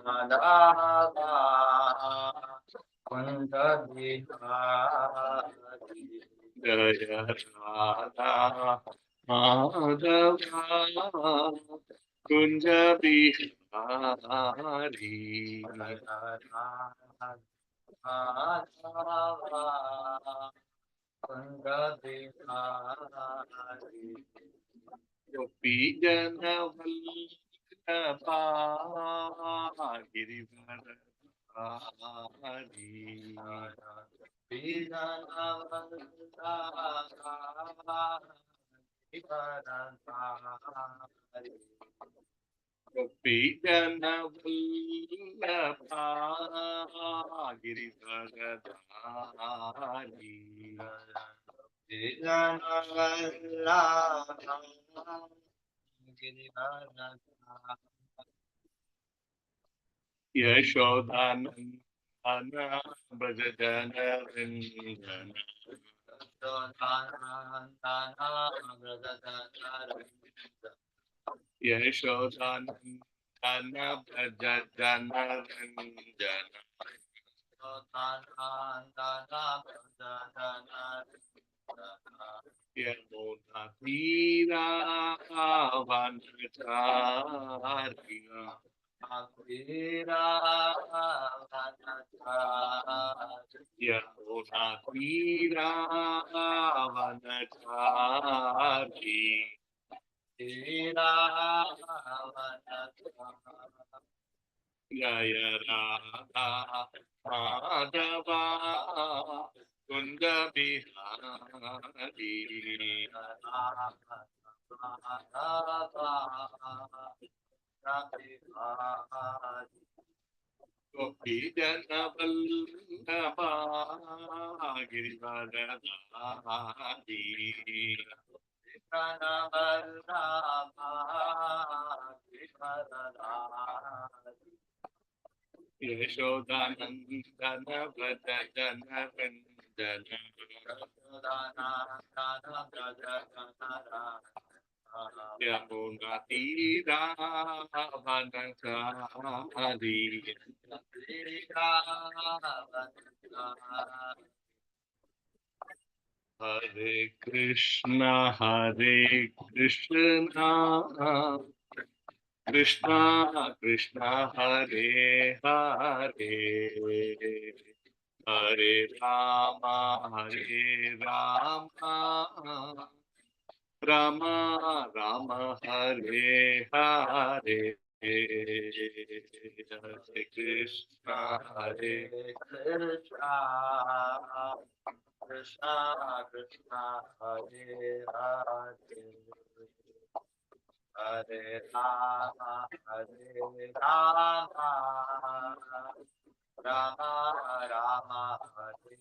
Madhava Kunja Bihari Jaya Radha Madhava Kunja Bihari Madhava Kunja Bihari Gopi Jana Vallabha Girivardhari Gopi Jana Vallabha Girivardhari Gopi Jana Vallabha Girivardhari Jana Vallabha Yashodanandana Brajajana Vindana Yashodanandana Brajajana Vindana Yamuna Tira Vanachari Yamuna Tira Vanachari Jaya Radha Madhava Kunja Bihari Gopi Jana Vallabha Girivardhari Jana Vallabha Girivardhari Yashodanandana Vrajajana Vandana Yamuna Tira Vanachari Hare Krishna Krishna Krishna Hare Hare Hare Rama Rama Rama Hare Hare Hare Krishna Krishna Krishna Hare Hare Hare Rama Rama Rama Hare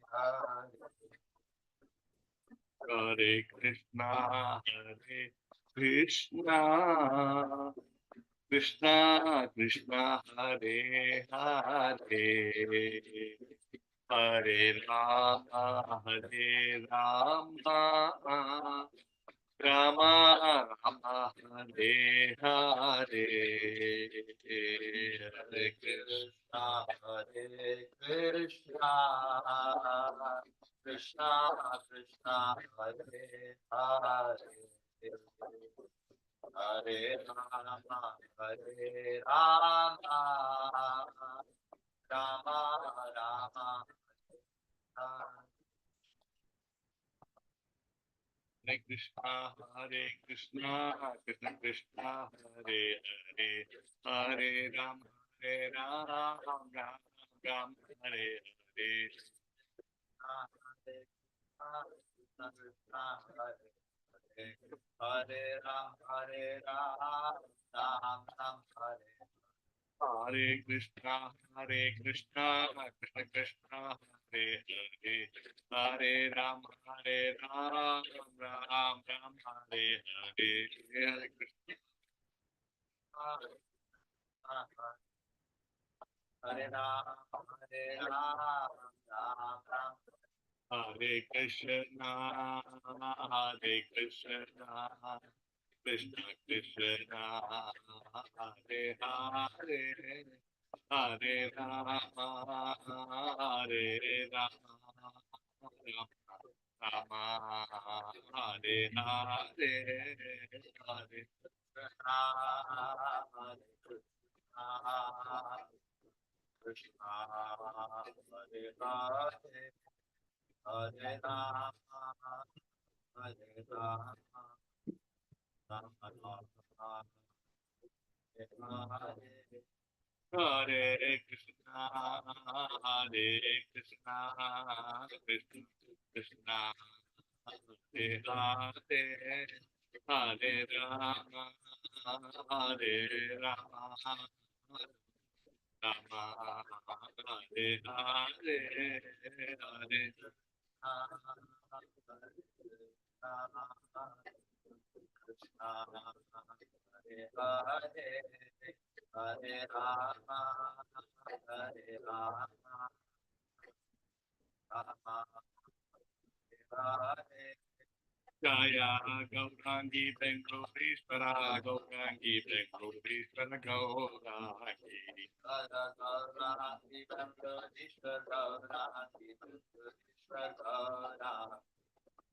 Hare Hare Krishna Krishna Krishna Krishna Hare Hare Hare Rama Rama Rama Hare Hare Hare Krishna Krishna Krishna Krishna Hare Hare Hare Rama Rama Rama Hare Krishna Krishna Krishna Hare Hare Hare Ram Ram Ram Hare Hare Hare Ram Ram Ram Hare Krishna Krishna Krishna Hare Hare Hare Ram Ram Ram Hare Hare Hare Krishna Hare Ram Ram Ram Hare Krishna Krishna Krishna Hare Hare Hare Rama Hare Rama Rama Hare Hare Hare Krishna Krishna Hare Hare Hare Rama Hare Rama Rama Rama Hare Krishna, Hare Krishna, Krishna Krishna, Hare Hare, Hare Rama, Hare Rama, Rama Hare Hare, Hare Krishna, Hare Hare, Hare Rama, Hare Rama, Rama Hare Jaya Gaurangi Bengalurishvara Gaurangi Bengalurishvara Gaurangi Jaya Gaurangi Bengalurishvara Gaurangi Bengalurishvara Gaurangi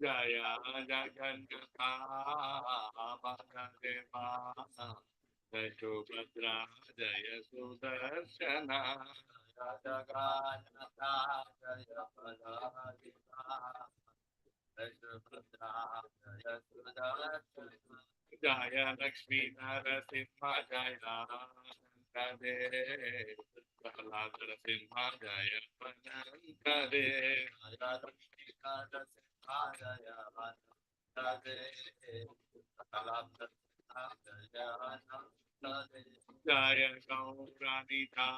Jaya Jagannatha Vasudeva Jaya Subhadra Jaya Sudarshana Jaya Jagannatha Jaya Baladeva Jaya Lakshmi Narasimha Jaya Nandade Prahlad Narasimha Jaya Panandade Jaya Lakshmi Narasimha Jaya Nandade Prahlad Narasimha Jaya Nandade Jaya Gauranita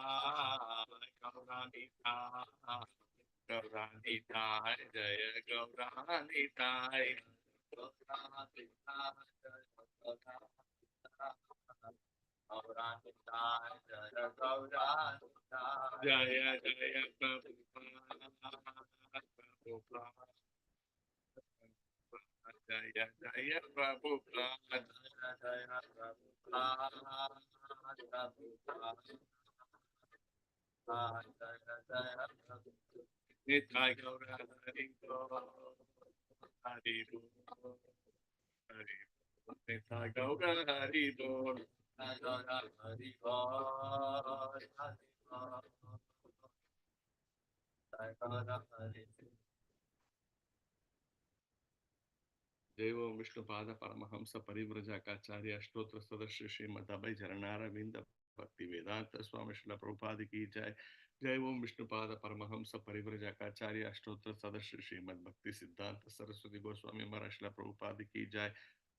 Gauranita Gauranitai, Jaya Gauranitai, Gauranitai, Gauranitai, Jaya Gauranitai, Jaya Jaya Prabhupada, Jaya Jaya Prabhupada, Jaya Jaya Prabhupada, Jaya Jaya Nitai Gaura Hari Bo, Hari Bo, Hari Bo. Nitai Gaura Hari Bo, Nitai Gaura Hari Bo, Hari Bo. Nitai Gaura Hari Bo. जय ओम विष्णुपाद परमहंस परिव्रजकाचार्य अष्टोत्तर सदस्य श्री मध्व चरणारविंद भक्ति वेदांत स्वामी श्रील प्रभुपाद की जय। जय ओम विष्णुपाद परमहंस परिव्रजकाचार्य अष्टोत्तर सदस्य श्रीमद भक्ति सिद्धांत सरस्वती गोस्वामी महाराज श्रील प्रभुपाद की जय।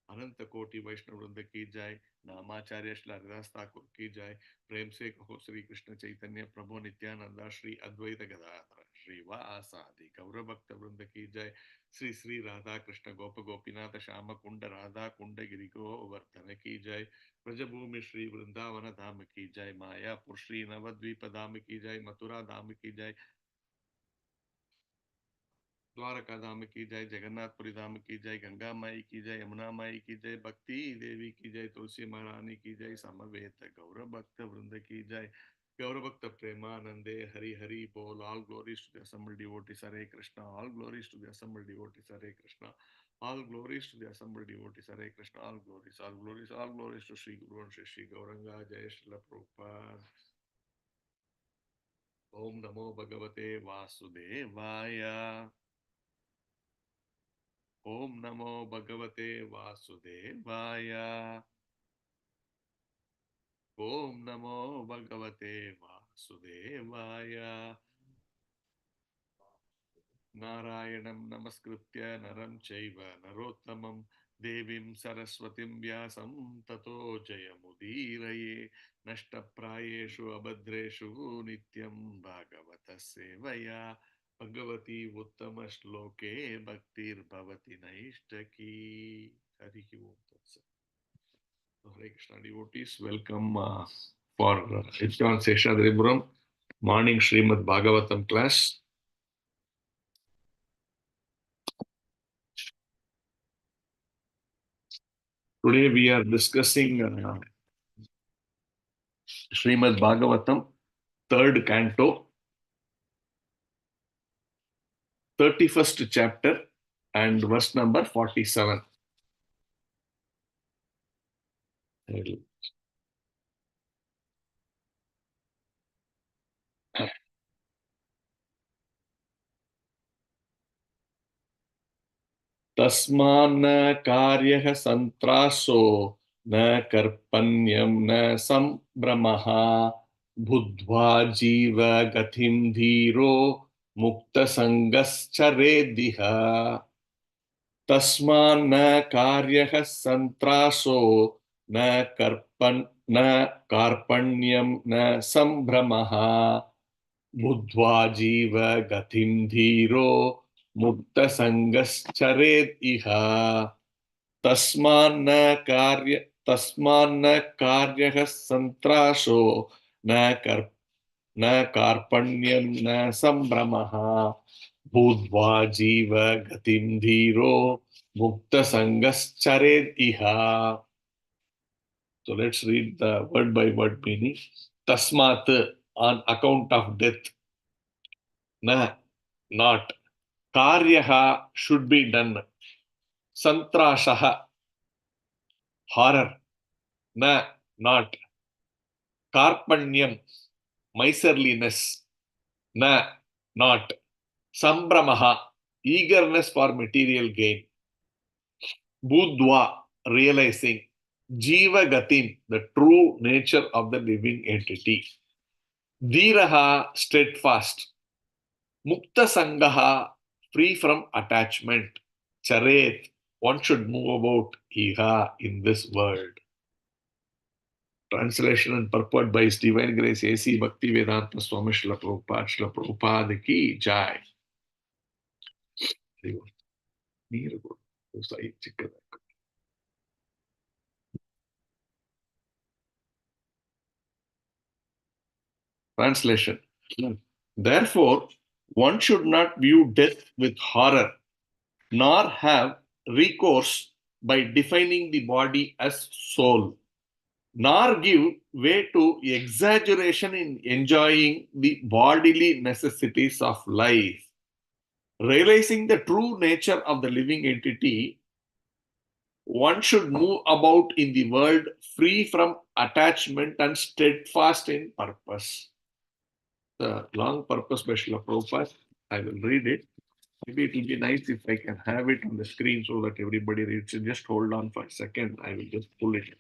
अनंत कोटि वैष्णव वृंद की जय। नामाचार्य श्री हरिदास ठाकुर की जय। प्रेम से कहो श्री कृष्ण चैतन्य प्रभु नित्यानंदा श्री अद्वैत गदाधर श्रीवासादि गौर भक्त वृंद की जय। श्री श्री राधा कृष्ण गोप गोपीनाथ श्याम कुंड राधा कुंड गिरि गोवर्धन की जय। ब्रजभूमि श्री वृंदावन धाम की जय। मायापुर श्री नवद्वीप धाम की जय। मथुरा धाम की जय। द्वारका धाम की जय। जगन्नाथपुरी धाम की जय। गंगा माई की जय। यमुना माई की जय। भक्ति देवी की जय। तुलसी महारानी की जय। समवेत गौर भक्त वृंद की जय। गौर भक्त प्रेमानंदे हरि हरि बोल। All glories to the assembled devotees. Hare Krishna. All glories to the assembled devotees. Hare Krishna. All glories to the assembled devotees. Hare Krishna. All glories, all glories, all glories to Sri Guru and Shri Gauranga. Jai Srila Prabhupada. Om Namo Bhagavate Vasudevaya. Om Namo Bhagavate Vasudevaya. Om Namo Bhagavate Vasudevaya. Narayanam Namaskritya Naram Chaiva Narottamam Devim Saraswatim Vyasam Tato Jayamudiraye Nashtaprayeshu Abhadreshu Nityam Bhagavata Sevaya Bhagavati Uttama Shloke Bhaktir Bhavati Naishtaki. Hari Om Tatsat. Hare Krishna devotees, welcome for ISKCON Seshadripuram morning Srimad Bhagavatam class. Today we are discussing Srimad Bhagavatam, third canto, 31st chapter, and verse number 47. तस्मान्न कार्यः संत्रासो न कर्पण्यं न संभ्रमः बुद्ध्वा जीव गतिं धीरो मुक्तसङ्गश्चरेदिह तस्मान्न कार्यः संत्रासो न कार्पण्यं न संभ्रमः बुद्ध्वा जीव गतिं धीरो मुक्तसङ्गश्चरेत् इह तस्मान्न कार्यः संत्रासो न कार्पण्यं न संभ्रमः बुद्ध्वा जीव गतिं धीरो मुक्तसङ्गश्चरेत् इह. So let's read the word by word meaning. Tasmat, on account of death. Na, not. Karyaha, should be done. Santrashaha, horror. Na, not. Karpanyam, miserliness. Na, not. Sambramaha, eagerness for material gain. Budhva, realizing. Jiva gatim, the true nature of the living entity. Dhiraha, steadfast. Mukta sangaha, free from attachment. Charet, one should move about iha, in this world. Translation and purport by His Divine Grace A.C. Bhaktivedanta Swami Srila Prabhupada. Srila Prabhupada ki jai. Translation. Therefore, one should not view death with horror, nor have recourse by defining the body as soul, nor give way to exaggeration in enjoying the bodily necessities of life. Realizing the true nature of the living entity, one should move about in the world free from attachment and steadfast in purpose. The long purpose by Srila Prabhupada, I will read it. Maybe it will be nice if I can have it on the screen so that everybody reads it. Just hold on for a second. I will just pull it.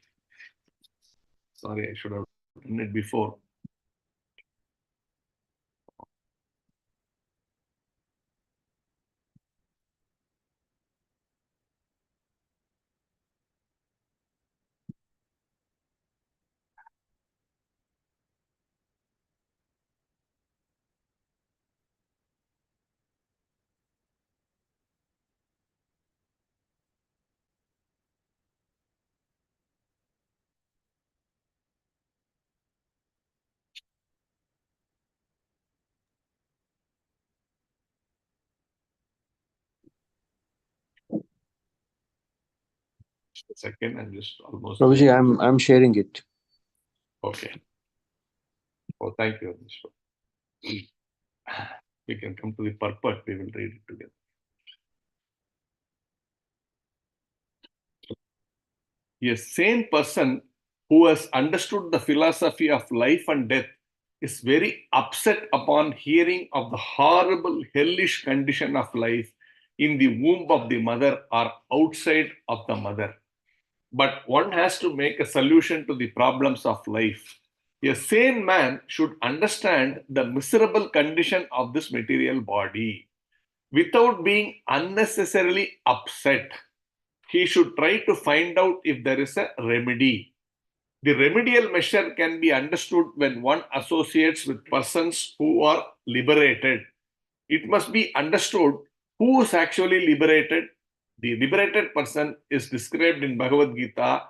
Sorry, I should have done it before. Just a second, I'm just almost. Prabhuji, I'm sharing it. Okay. Oh, thank you. We can come to the purport. We will read it together. A sane person who has understood the philosophy of life and death is very upset upon hearing of the horrible, hellish condition of life in the womb of the mother or outside of the mother. But one has to make a solution to the problems of life. A sane man should understand the miserable condition of this material body without being unnecessarily upset. He should try to find out if there is a remedy. The remedial measure can be understood when one associates with persons who are liberated. It must be understood who is actually liberated. The liberated person is described in Bhagavad Gita,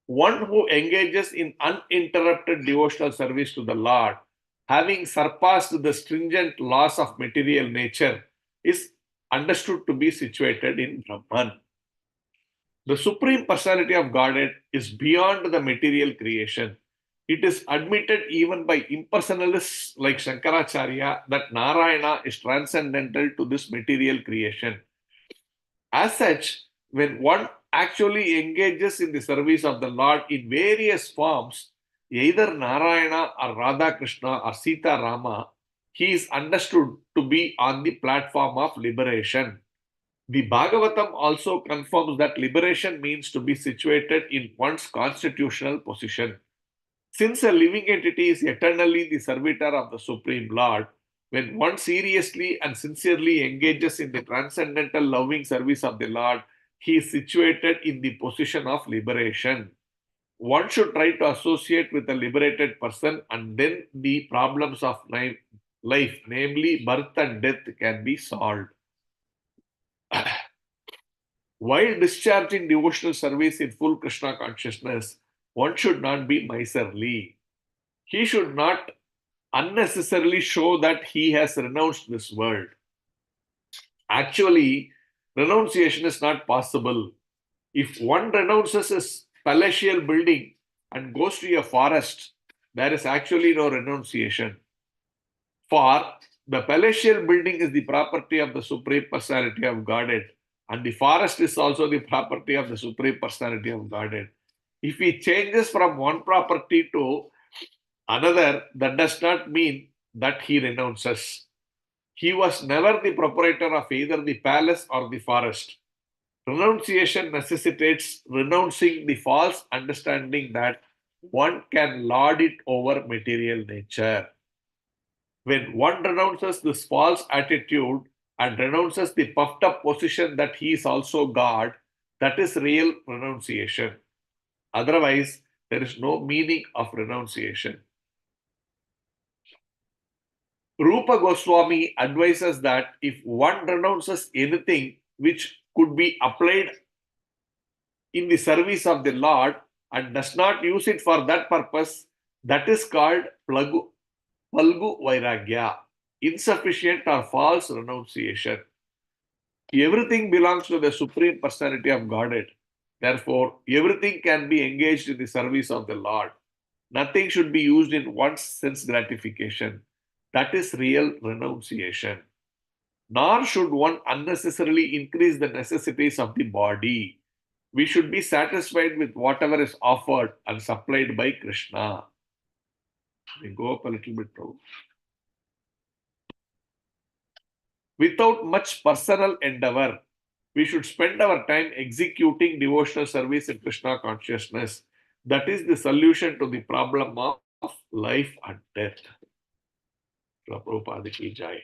one who engages in uninterrupted devotional service to the Lord, having surpassed the stringent laws of material nature, is understood to be situated in Brahman. The Supreme Personality of Godhead is beyond the material creation. It is admitted even by impersonalists like Shankaracharya that Narayana is transcendental to this material creation. As such, when one actually engages in the service of the Lord in various forms, either Narayana or Radha Krishna or Sita Rama, he is understood to be on the platform of liberation. The Bhagavatam also confirms that liberation means to be situated in one's constitutional position. Since a living entity is eternally the servitor of the Supreme Lord, when one seriously and sincerely engages in the transcendental loving service of the Lord, he is situated in the position of liberation. One should try to associate with a liberated person, and then the problems of life, namely birth and death, can be solved. While discharging devotional service in full Krishna consciousness, one should not be miserly. He should not unnecessarily show that he has renounced this world. Actually, renunciation is not possible. If one renounces his palatial building and goes to a forest, there is actually no renunciation. For the palatial building is the property of the Supreme Personality of Godhead, and the forest is also the property of the Supreme Personality of Godhead. If he changes from one property to another, that does not mean that he renounces. He was never the proprietor of either the palace or the forest. Renunciation necessitates renouncing the false understanding that one can lord it over material nature. When one renounces this false attitude and renounces the puffed up position that he is also God, that is real renunciation. Otherwise, there is no meaning of renunciation. Rupa Goswami advises that if one renounces anything which could be applied in the service of the Lord and does not use it for that purpose, that is called Palgu Vairagya, insufficient or false renunciation. Everything belongs to the Supreme Personality of Godhead. Therefore, everything can be engaged in the service of the Lord. Nothing should be used in one's sense gratification. That is real renunciation. Nor should one unnecessarily increase the necessities of the body. We should be satisfied with whatever is offered and supplied by Krishna. We go up a little bit now. Without much personal endeavor, we should spend our time executing devotional service in Krishna consciousness. That is the solution to the problem of life and death. Prabhupada ki jai.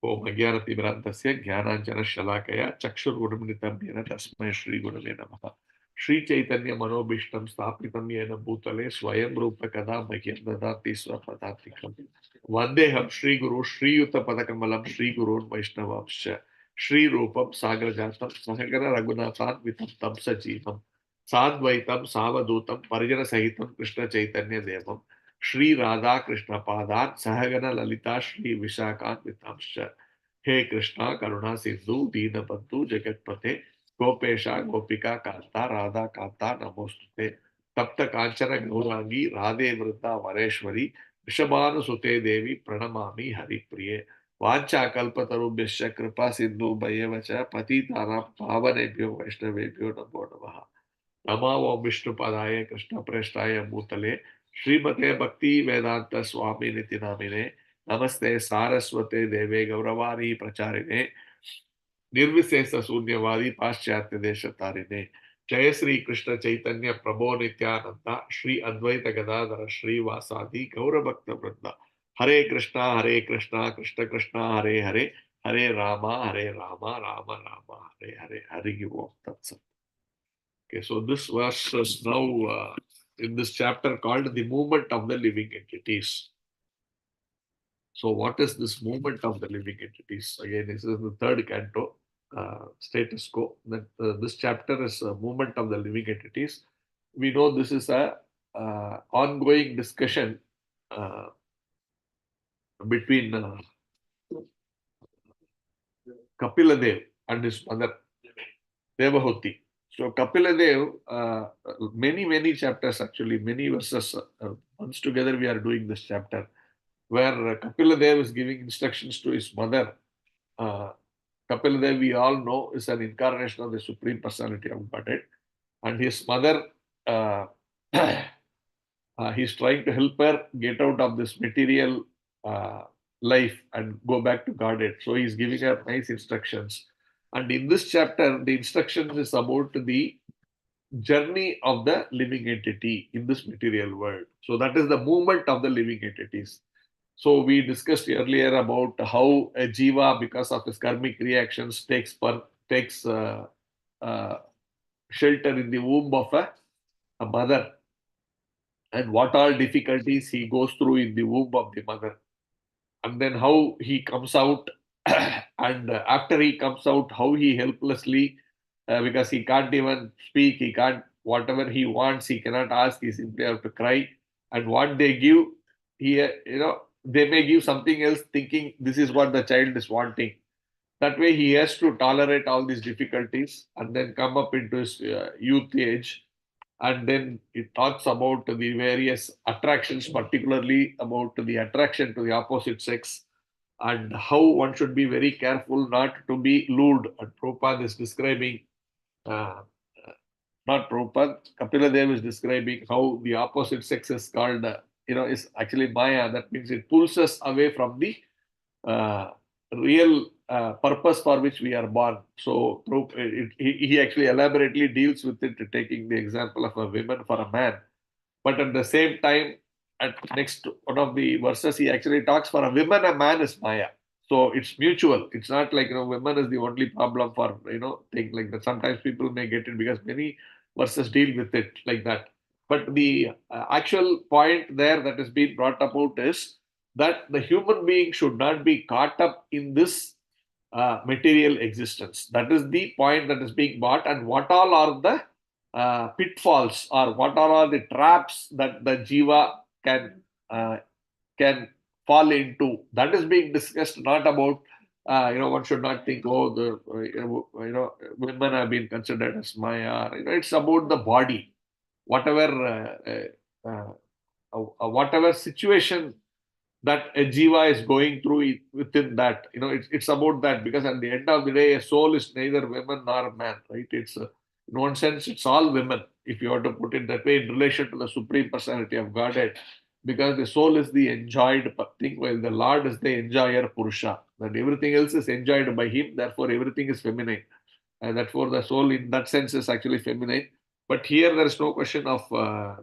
ओम अज्ञानतिमिरान्धस्य ज्ञानाञ्जनशलाकया चक्षुर्गुणमिलितं येन तस्मै श्रीगुरवे नमः श्रीचैतन्यमनोभीष्टं स्थापितं येन भूतले स्वयं रूप कदा मह्यं ददाति स्वपदान्तिकं वन्देऽहं श्रीगुरु श्रीयुतपदकमलं श्रीगुरून् वैष्णवांश्च श्रीरूपं सागरजातं सहगण रघुनाथान्वितं तं सजीवं साद्वैतं सावधूतं परिजनसहितं कृष्णचैतन्यदेवं श्री राधा कृष्ण पादान सहगन ललिता श्री विशाखान्वितांश्च हे कृष्णा करुणा सिंधु दीनबंधु जगत्पते गोपेशा गोपिका कांता राधा कांता नमोस्तुते तप्त कांचन गौरांगी राधे वृंदा वरेश्वरी वृषभानुसुते देवी प्रणमामि हरिप्रिये वाञ्छा कल्पतरुभ्यश्च कृपा सिंधु भयेव च पतितानां पावनेभ्यो वैष्णवेभ्यो नमो नमः नमो ओम विष्णुपदाय कृष्ण प्रेष्ठाय भूतले श्रीमते भक्ति वेदांत स्वामी निति नामिने नमस्ते सारस्वते देवे गौरवाणी प्रचारिणे निर्विशेष शून्यवादी पाश्चात्य देश तारिणे जय श्री कृष्ण चैतन्य प्रभो नित्यानंद श्री अद्वैत गदाधर श्रीवासादि गौरभक्त वृंद हरे कृष्णा कृष्ण कृष्णा हरे हरे हरे रामा राम राम हरे हरे हरि ओम तत्सत. Okay, so this verse is now in this chapter called the movement of the living entities. So, what is this movement of the living entities? Again, this is the third canto, status quo. That this chapter is a movement of the living entities. We know this is a ongoing discussion between Kapila Dev and his mother Devahuti. So Kapila Dev, many chapters actually, many verses. Once together we are doing this chapter where Kapila Dev is giving instructions to his mother. Uh, Kapila Dev, we all know, is an incarnation of the Supreme Personality of Godhead. And his mother, uh, he's trying to help her get out of this material uh, life and go back to Godhead. So he's giving her nice instructions. And in this chapter, the instructions is about the journey of the living entity in this material world. So that is the movement of the living entities. So we discussed earlier about how a jiva, because of his karmic reactions, takes uh, shelter in the womb of a mother, and what all difficulties he goes through in the womb of the mother, and then how he comes out, and after he comes out, how he helplessly, because he can't even speak, he can't, whatever he wants, he cannot ask, he simply have to cry, and what they give, he, they may give something else, thinking this is what the child is wanting. That way, he has to tolerate all these difficulties and then come up into his youth age. And then it talks about the various attractions, particularly about the attraction to the opposite sex, and how one should be very careful not to be lured. And Prabhupada is describing, uh, not Prabhupada, Kapila Dev is describing how the opposite sex is called, is actually Maya. That means it pulls us away from the uh, real purpose for which we are born. So he actually elaborately deals with it, taking the example of a woman for a man. But at the same time, at next one of the verses, he actually talks for a woman, a man is Maya. So it's mutual. It's not like, women is the only problem for, thing like that. Sometimes people may get it because many verses deal with it like that. But the actual point there that is being brought about is that the human being should not be caught up in this material existence. That is the point that is being brought, and what all are the pitfalls, or what all are the traps that the jiva can uh, can fall into. That is being discussed, not about one should not think, oh, the women have been considered as Maya. It's about the body, whatever whatever situation that a jiva is going through within that. It's about that, because at the end of the day, a soul is neither women nor man, right? It's in one sense, it's all women, if you want to put it that way, in relation to the Supreme Personality of Godhead, because the soul is the enjoyed thing, while the Lord is the enjoyer Purusha. That everything else is enjoyed by him, therefore everything is feminine. And therefore the soul in that sense is actually feminine. But here there is no question of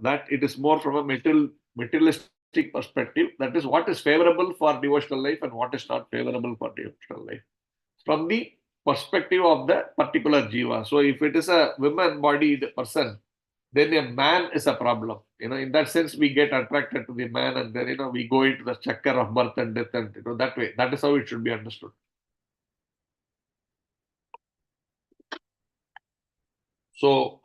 that. It is more from a materialistic perspective. That is what is favorable for devotional life and what is not favorable for devotional life, from the perspective of the particular jiva. So if it is a woman-bodied person, then a man is a problem. In that sense, we get attracted to the man, and then we go into the chakra of birth and death, and that way. That is how it should be understood. So,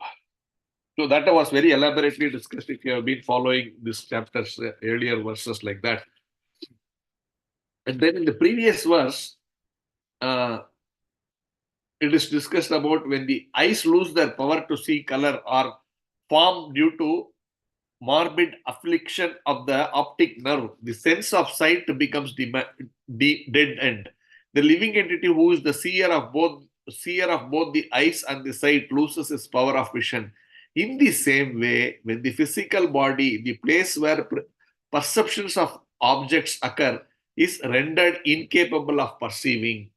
that was very elaborately discussed. If you have been following this chapter's earlier verses like that, and then in the previous verse, uh, it is discussed about when the eyes lose their power to see color or form due to morbid affliction of the optic nerve, the sense of sight becomes dead end. The living entity, who is the seer of both the eyes and the sight, loses his power of vision. In the same way, when the physical body, the place where perceptions of objects occur, is rendered incapable of perceiving,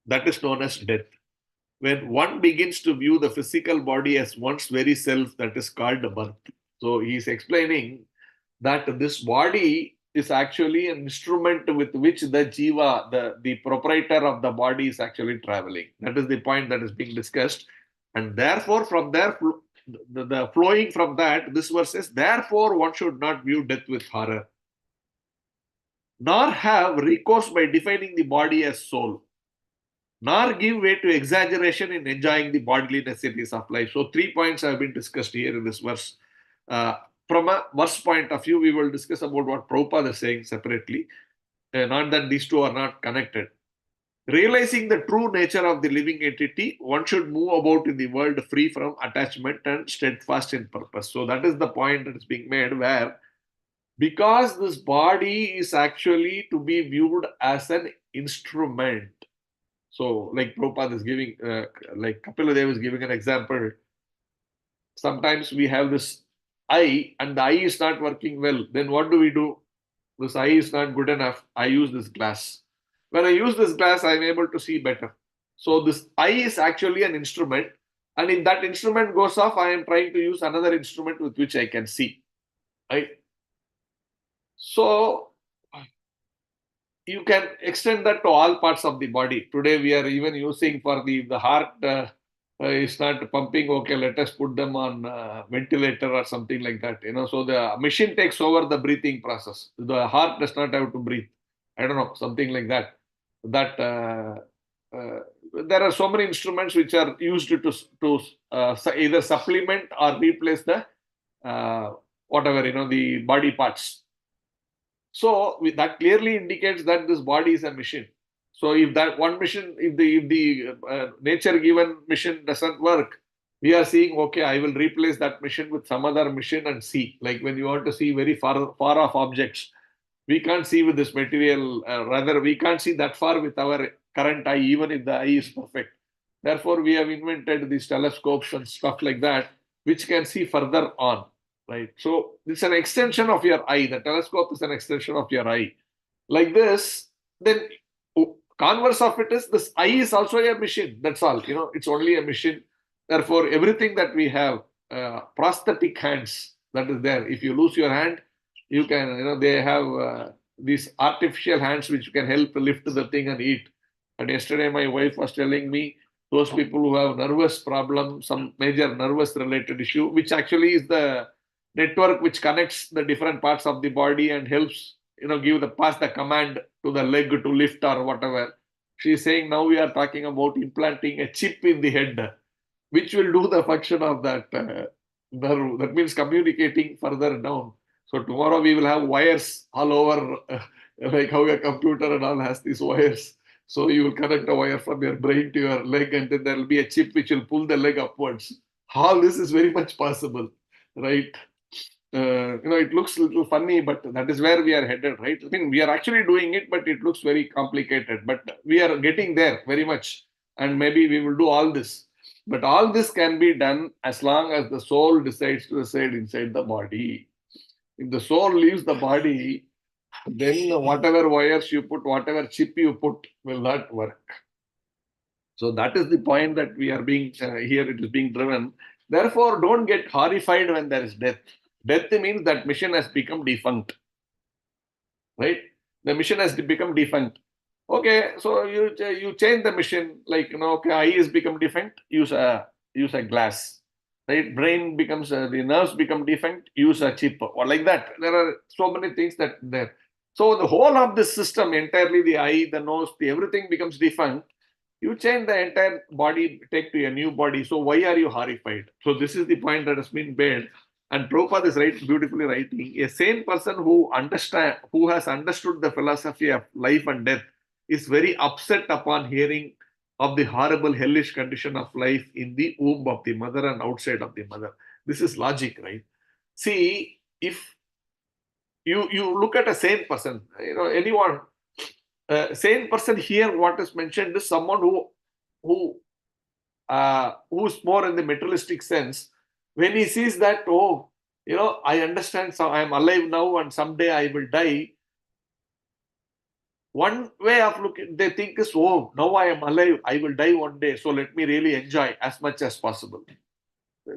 that is known as death. When one begins to view the physical body as one's very self, that is called birth. So he's explaining that this body is actually an instrument with which the jiva, the proprietor of the body, is actually traveling. That is the point that is being discussed. And therefore, from there, the flowing from that, this verse says, therefore, one should not view death with horror, nor have recourse by defining the body as soul, nor give way to exaggeration in enjoying the bodily necessities of life. So, 3 points have been discussed here in this verse. Uh, from a verse point of view, we will discuss about what Prabhupada is saying separately. Not that these two are not connected. Realizing the true nature of the living entity, one should move about in the world free from attachment and steadfast in purpose. So that is the point that is being made, where because this body is actually to be viewed as an instrument. So, like Prabhupada is giving, like Kapila Dev is giving an example. Sometimes we have this eye and the eye is not working well. Then what do? This eye is not good enough. I use this glass. When I use this glass, I'm able to see better. So this eye is actually an instrument. And if that instrument goes off, I am trying to use another instrument with which I can see. Right? So you can extend that to all parts of the body. Today we are even using for the heart is not pumping. Okay, let us put them on ventilator or something like that. So the machine takes over the breathing process. The heart does not have to breathe. I don't know, something like that. That uh, there are so many instruments which are used to either supplement or replace the whatever the body parts. So that clearly indicates that this body is a machine. So if that one mission, if the nature given mission doesn't work, we are seeing, okay, I will replace that mission with some other mission and see. Like when you want to see very far off objects, we can't see with this material. Rather, we can't see that far with our current eye, even if the eye is perfect. Therefore, we have invented these telescopes and stuff like that, which can see further on. Right. So it's an extension of your eye. The telescope is an extension of your eye. Like this, then converse of it is this eye is also a machine. That's all. It's only a machine. Therefore, everything that we have, prosthetic hands, that is there. If you lose your hand, you can, they have these artificial hands which can help lift the thing and eat. And yesterday, my wife was telling me those people who have nervous problem, some major nervous related issue, which actually is the network which connects the different parts of the body and helps pass the command to the leg to lift or whatever. She is saying now we are talking about implanting a chip in the head which will do the function of that nerve. That means communicating further down. So tomorrow we will have wires all over, like how a computer and all has these wires. So you will connect a wire from your brain to your leg, and then there will be a chip which will pull the leg upwards. All this is very much possible, right? It looks a little funny, but that is where we are headed, right? I mean, we are actually doing it, but it looks very complicated. But we are getting there very much, and maybe we will do all this. But all this can be done as long as the soul decides to reside inside the body. If the soul leaves the body, then whatever wires you put, whatever chip you put, will not work. So that is the point that we are being here. It is being driven. Therefore, don't get horrified when there is death. Death means that mission has become defunct, right? The mission has become defunct. Okay, so you change the mission, like okay, eye has become defunct, use a glass, right? Brain becomes the nerves become defunct, use a chip or like that. There are so many things that there. So the whole of this system, entirely the eye, the nose, everything becomes defunct. You change the entire body, take to a new body. So why are you horrified? So this is the point that has been made. And Prabhupada is beautifully writing, a sane person who has understood the philosophy of life and death is very upset upon hearing of the horrible hellish condition of life in the womb of the mother and outside of the mother. This is logic, right? See, if you look at a sane person, anyone, sane person here, what is mentioned is someone who who's more in the materialistic sense. When he sees that, oh, I understand, so I am alive now and someday I will die. One way of looking, they think is, oh, now I am alive, I will die one day, so let me really enjoy as much as possible.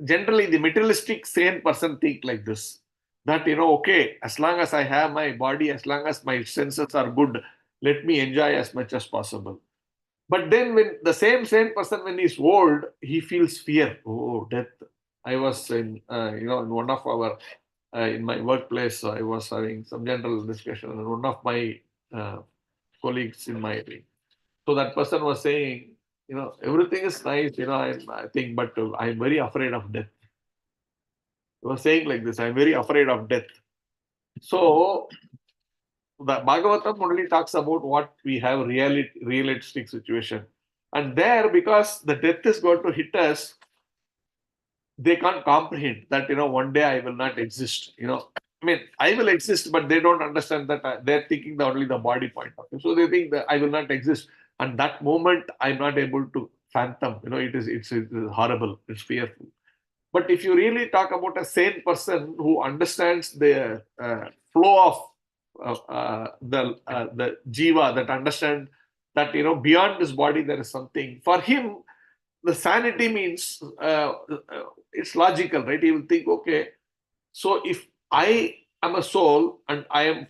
Generally, the materialistic sane person think like this, that, okay, as long as I have my body, as long as my senses are good, let me enjoy as much as possible. But then when the same person, when he's old, he feels fear. Oh, death. I was in one of our, in my workplace, I was having some general discussion, and one of my colleagues in my team. So that person was saying, everything is nice, I think, but I'm very afraid of death. He was saying like this, I'm very afraid of death. So The Bhagavatam only talks about what we have realistic situation. And there, because the death is going to hit us, they can't comprehend that, one day I will not exist. I mean, I will exist, but they don't understand that they're thinking only the body point of view. So they think that I will not exist. And that moment, I'm not able to fathom. It's horrible. It's fearful. But if you really talk about a sane person who understands the flow of the jiva, that understand that beyond this body there is something. For him, the sanity means it's logical, right? He will think, okay, so if I am a soul and I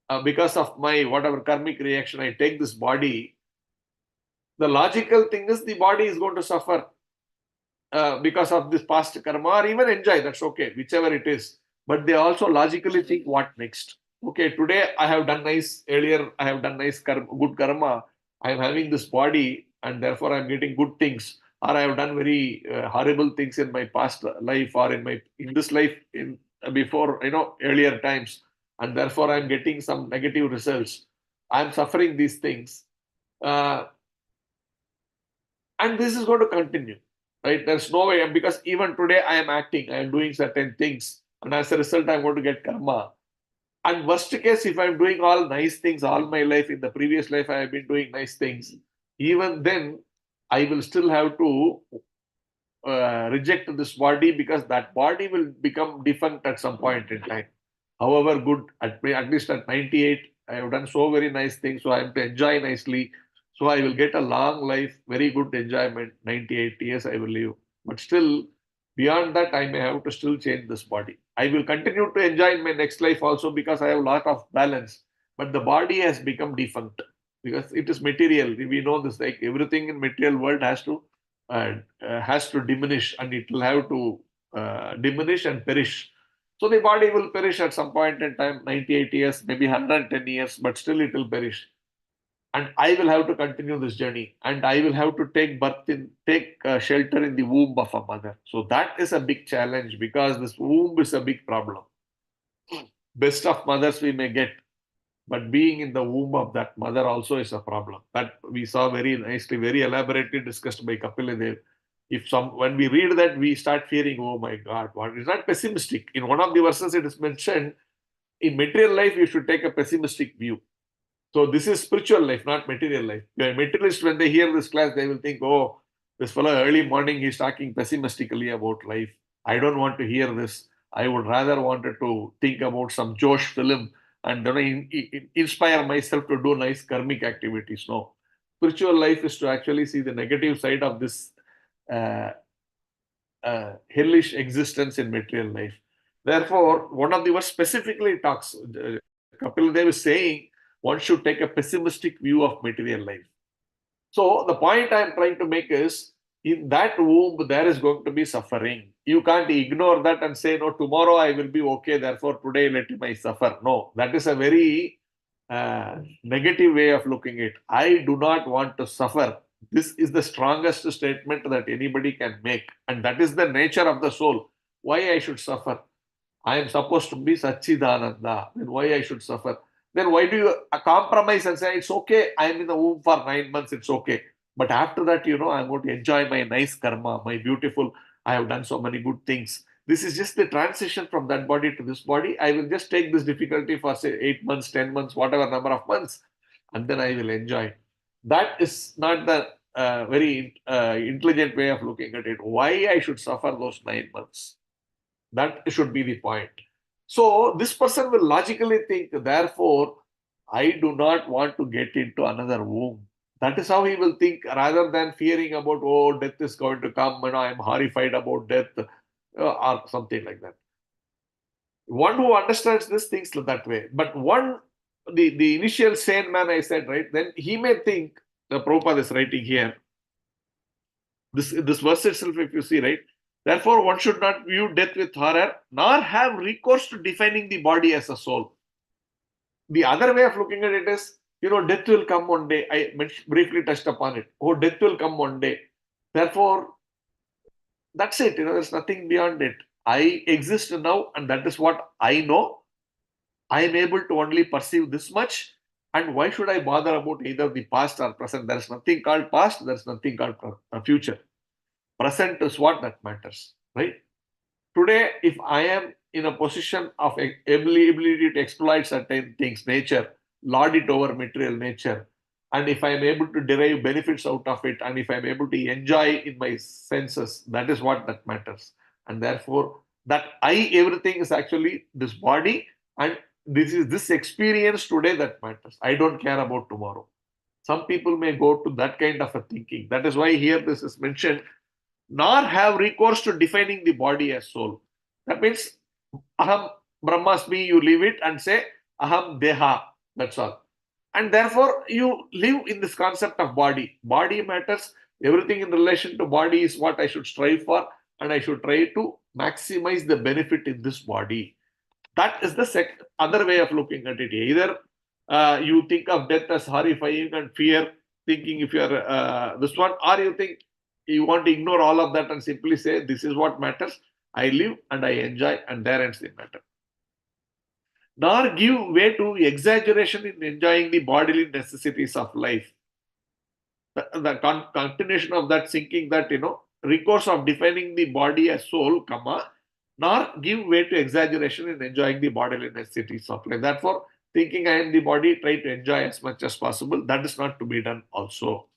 am because of my whatever karmic reaction, I take this body. The logical thing is the body is going to suffer because of this past karma, or even enjoy, that's okay, whichever it is. But they also logically think, what next? Okay, today I have done nice, earlier I have done nice karma, good karma, I am having this body and therefore I am getting good things, or I have done very horrible things in my past life, or in this life, in before, earlier times, and therefore I am getting some negative results, I am suffering these things. And this is going to continue, right? There's no way, because even today I am acting, I am doing certain things, and as a result I'm going to get karma. And worst case, if I'm doing all nice things all my life, in the previous life I have been doing nice things, even then I will still have to reject this body, because that body will become defunct at some point in time. However good, at least at 98, I have done so very nice things, so I am to enjoy nicely. So I will get a long life, very good enjoyment. 98 years I will live. But still, beyond that, I may have to still change this body. I will continue to enjoy in my next life also, because I have a lot of balance. But the body has become defunct because it is material. We know this, like everything in material world has to diminish, and it will have to diminish and perish. So the body will perish at some point in time, 98 years, maybe 110 years, but still it will perish. And I will have to continue this journey, and I will have to take shelter in the womb of a mother. So that is a big challenge, because this womb is a big problem. Best of mothers we may get, but being in the womb of that mother also is a problem. That we saw very nicely, very elaborately discussed by Kapila Dev. When we read that, we start fearing, oh my God, what is not pessimistic. In one of the verses, it is mentioned, in material life, you should take a pessimistic view. So this is spiritual life, not material life. The materialist, when they hear this class, they will think, oh, this fellow early morning, he's talking pessimistically about life. I don't want to hear this. I would rather wanted to think about some Josh film and inspire myself to do nice karmic activities. No. Spiritual life is to actually see the negative side of this uh, hellish existence in material life. Therefore, one of the verse specifically talks, Kapil Dev is saying, one should take a pessimistic view of material life. So the point I'm trying to make is, in that womb, there is going to be suffering. You can't ignore that and say, no, tomorrow I will be okay, therefore today let me suffer. No, that is a very negative way of looking at it. I do not want to suffer. This is the strongest statement that anybody can make. And that is the nature of the soul. Why I should suffer? I am supposed to be Sachidananda. Then why I should suffer? Then why do you compromise and say, it's okay, I am in the womb for 9 months, it's okay. But after that, I'm going to enjoy my nice karma, my beautiful, I have done so many good things. This is just the transition from that body to this body. I will just take this difficulty for, say, 8 months, 10 months, whatever number of months, and then I will enjoy. That is not the very intelligent way of looking at it. Why I should suffer those 9 months? That should be the point. So this person will logically think, therefore, I do not want to get into another womb. That is how he will think, rather than fearing about, oh, death is going to come, I am horrified about death, or something like that. One who understands this thinks that way. But the initial sane man, I said, right, then he may think, the Prabhupada is writing here, this verse itself, if you see, right, therefore one should not view death with horror, nor have recourse to defining the body as a soul. The other way of looking at it is, death will come one day. I briefly touched upon it. Oh, death will come one day. Therefore, that's it. There's nothing beyond it. I exist now, and that is what I know. I am able to only perceive this much. And why should I bother about either the past or present? There is nothing called past, there is nothing called future. Present is what that matters, right? Today, if I am in a position of ability to exploit certain things, nature, lord it over material nature, and if I am able to derive benefits out of it, and if I am able to enjoy in my senses, that is what that matters. And therefore, that everything is actually this body, and this is this experience today that matters. I don't care about tomorrow. Some people may go to that kind of a thinking. That is why here this is mentioned, nor have recourse to defining the body as soul. That means aham brahmasmi, you leave it and say aham deha. That's all. And therefore, you live in this concept of body. Body matters. Everything in relation to body is what I should strive for, and I should try to maximize the benefit in this body. That is the other way of looking at it. Either you think of death as horrifying and fear, thinking if you're this one, or you think you want to ignore all of that and simply say, this is what matters. I live and I enjoy, and there ends the matter. Nor give way to exaggeration in enjoying the bodily necessities of life. The continuation of that thinking that, recourse of defining the body as soul, comma, nor give way to exaggeration in enjoying the bodily necessities of life. Therefore, thinking I am the body, try to enjoy as much as possible. That is not to be done also.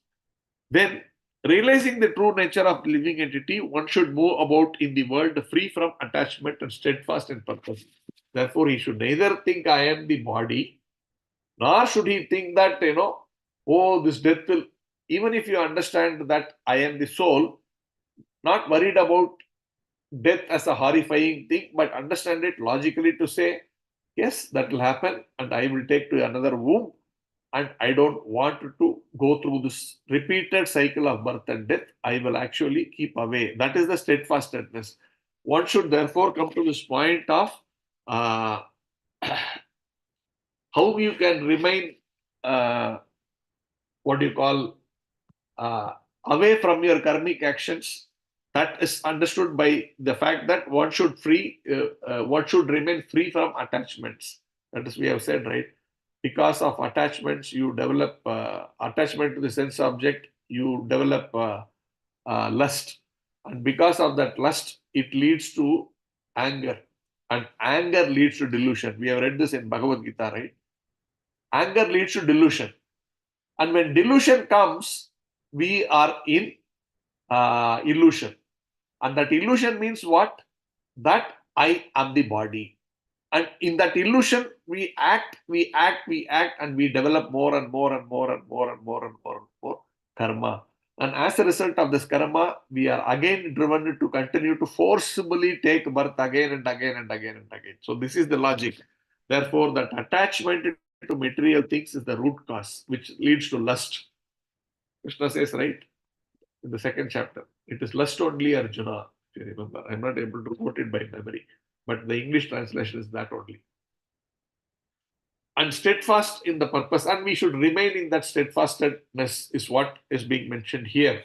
Then, realizing the true nature of the living entity, one should move about in the world free from attachment and steadfast in purpose. Therefore, he should neither think I am the body, nor should he think that, oh, this death will, even if you understand that I am the soul, not worried about death as a horrifying thing, but understand it logically to say, yes, that will happen, and I will take to another womb, and I don't want to go through this repeated cycle of birth and death. I will actually keep away. That is the steadfastness. One should therefore come to this point of uh, how you can remain, what do you call, uh, away from your karmic actions. That is understood by the fact that one should remain free from attachments. That is, we have said, right? Because of attachments, you develop attachment to the sense object, you develop lust. And because of that lust, it leads to anger. And anger leads to delusion. We have read this in Bhagavad Gita, right? Anger leads to delusion. And when delusion comes, we are in illusion. And that illusion means what? That I am the body. And in that illusion, we act, and we develop more and more and more and more and more and more and more karma. And as a result of this karma, we are again driven to continue to forcibly take birth again and again and again and again. So this is the logic. Therefore, that attachment to material things is the root cause, which leads to lust. Krishna says, right, in the second chapter, it is lust only, Arjuna, if you remember. I'm not able to quote it by memory, but the English translation is that only. And steadfast in the purpose, and we should remain in that steadfastness, is what is being mentioned here.